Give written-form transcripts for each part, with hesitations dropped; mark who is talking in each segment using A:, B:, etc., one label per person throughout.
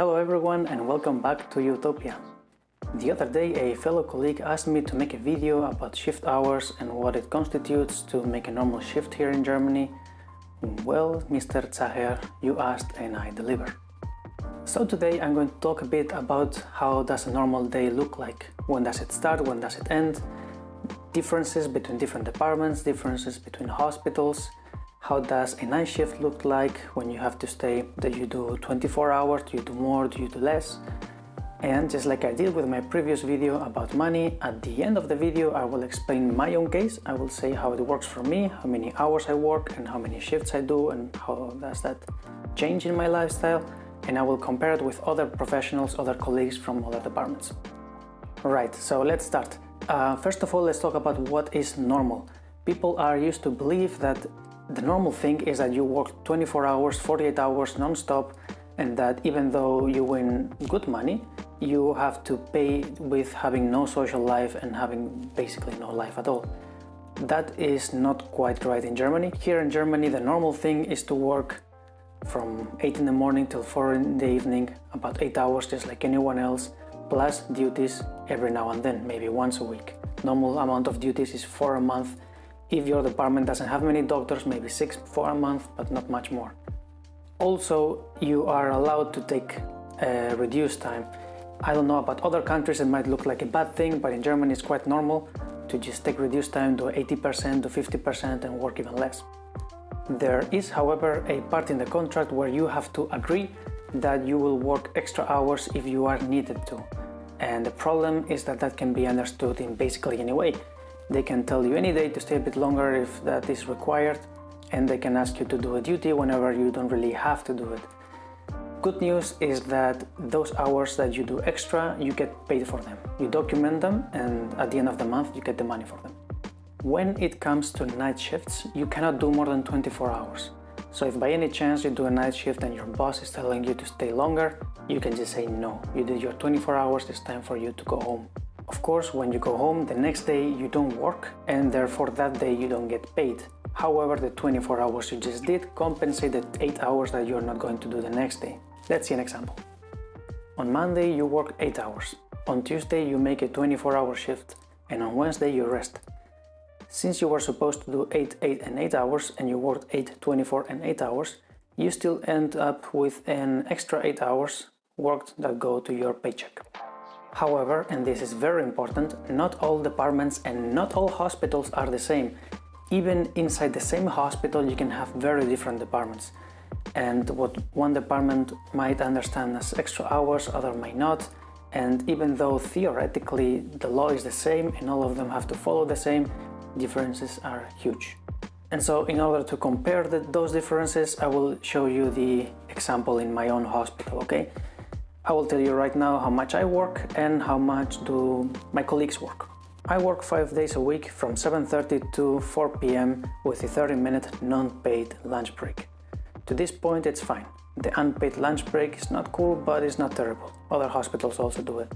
A: Hello everyone and welcome back to Utopia. The other day a fellow colleague asked me to make a video about shift hours and what it constitutes to make a normal shift here in Germany. Well, Mr. Zaher, you asked and I delivered. So today I'm going to talk a bit about how does a normal day look like. When does it start, when does it end, differences between different departments, differences between hospitals. How does a night shift look like when you have to stay? Do you do 24 hours? Do you do more? Do you do less? And just like I did with my previous video about money, at the end of the video I will explain my own case. I will say how it works for me, how many hours I work and how many shifts I do and how does that change in my lifestyle, and I will compare it with other professionals, other colleagues from other departments. Right, so let's start. First of all, let's talk about what is normal. People are used to believe that the normal thing is that you work 24 hours, 48 hours non-stop, and that even though you win good money, you have to pay with having no social life and having basically no life at all. That is not quite right in Germany. Here in Germany, the normal thing is to work from 8 in the morning till 4 in the evening, about 8 hours just like anyone else, plus duties every now and then, maybe once a week. Normal amount of duties is 4 a month. If your department doesn't have many doctors, maybe 6 for a month, but not much more. Also, you are allowed to take reduced time. I don't know about other countries, it might look like a bad thing, but in Germany it's quite normal to just take reduced time to 80% to 50% and work even less. There is, however, a part in the contract where you have to agree that you will work extra hours if you are needed to. And the problem is that that can be understood in basically any way. They can tell you any day to stay a bit longer if that is required, and they can ask you to do a duty whenever you don't really have to do it. Good news is that those hours that you do extra, you get paid for them. You document them, and at the end of the month you get the money for them. When it comes to night shifts, you cannot do more than 24 hours. So if by any chance you do a night shift and your boss is telling you to stay longer, you can just say no. You did your 24 hours, it's time for you to go home. Of course, when you go home, the next day you don't work, and therefore that day you don't get paid. However, the 24 hours you just did compensate the 8 hours that you're not going to do the next day. Let's see an example. On Monday you work 8 hours. On Tuesday you make a 24-hour shift, and on Wednesday you rest. Since you were supposed to do 8, 8 and 8 hours and you worked 8, 24 and 8 hours, you still end up with an extra 8 hours worked that go to your paycheck. However, and this is very important, not all departments and not all hospitals are the same. Even inside the same hospital you can have very different departments. And what one department might understand as extra hours, other might not. And even though theoretically the law is the same and all of them have to follow the same, differences are huge. And so in order to compare those differences, I will show you the example in my own hospital, okay? I will tell you right now how much I work and how much do my colleagues work. I work 5 days a week from 7:30 to 4 p.m. with a 30-minute non-paid lunch break. To this point it's fine. The unpaid lunch break is not cool, but it's not terrible. Other hospitals also do it.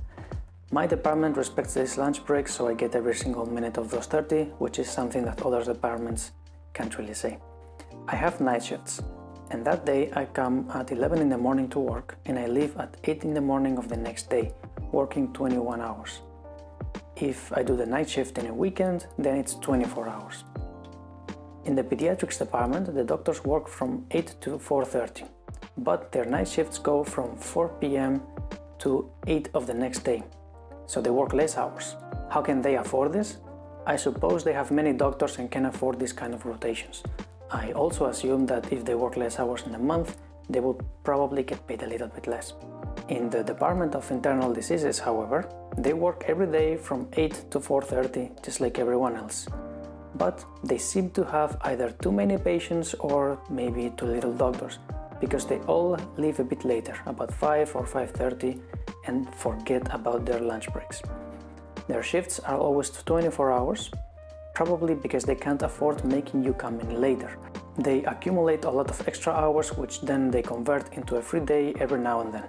A: My department respects this lunch break, so I get every single minute of those 30, which is something that other departments can't really say. I have night shifts. And that day I come at 11 in the morning to work and I leave at 8 in the morning of the next day, working 21 hours. If I do the night shift in a weekend, then it's 24 hours. In the pediatrics department, the doctors work from 8 to 4:30, but their night shifts go from 4 p.m. to 8 of the next day, so they work less hours. How can they afford this? I suppose they have many doctors and can afford this kind of rotations. I also assume that if they work less hours in a month, they will probably get paid a little bit less. In the Department of Internal Diseases, however, they work every day from 8 to 4:30, just like everyone else. But they seem to have either too many patients or maybe too little doctors, because they all leave a bit later, about 5 or 5:30, and forget about their lunch breaks. Their shifts are always 24 hours, probably because they can't afford making you come in later. They accumulate a lot of extra hours, which then they convert into a free day every now and then.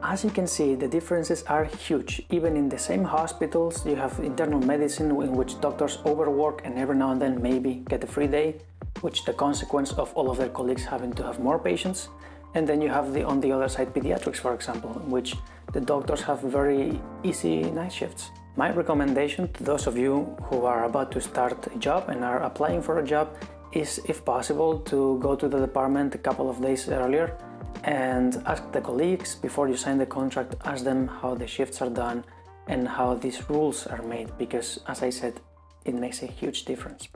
A: As you can see, the differences are huge. Even in the same hospitals, you have internal medicine in which doctors overwork and every now and then maybe get a free day, which the consequence of all of their colleagues having to have more patients. And then you have on the other side pediatrics, for example, in which the doctors have very easy night shifts. My recommendation to those of you who are about to start a job and are applying for a job is, if possible, to go to the department a couple of days earlier and ask the colleagues before you sign the contract, ask them how the shifts are done and how these rules are made, because as I said, it makes a huge difference.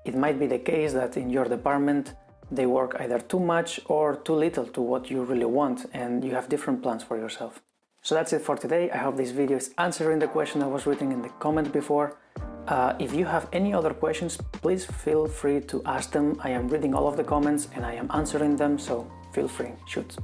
A: It might be the case that in your department they work either too much or too little to what you really want, and you have different plans for yourself. So that's it for today. I hope this video is answering the question that was written in the comment before. If you have any other questions, please feel free to ask them. I am reading all of the comments and I am answering them, so feel free, shoot.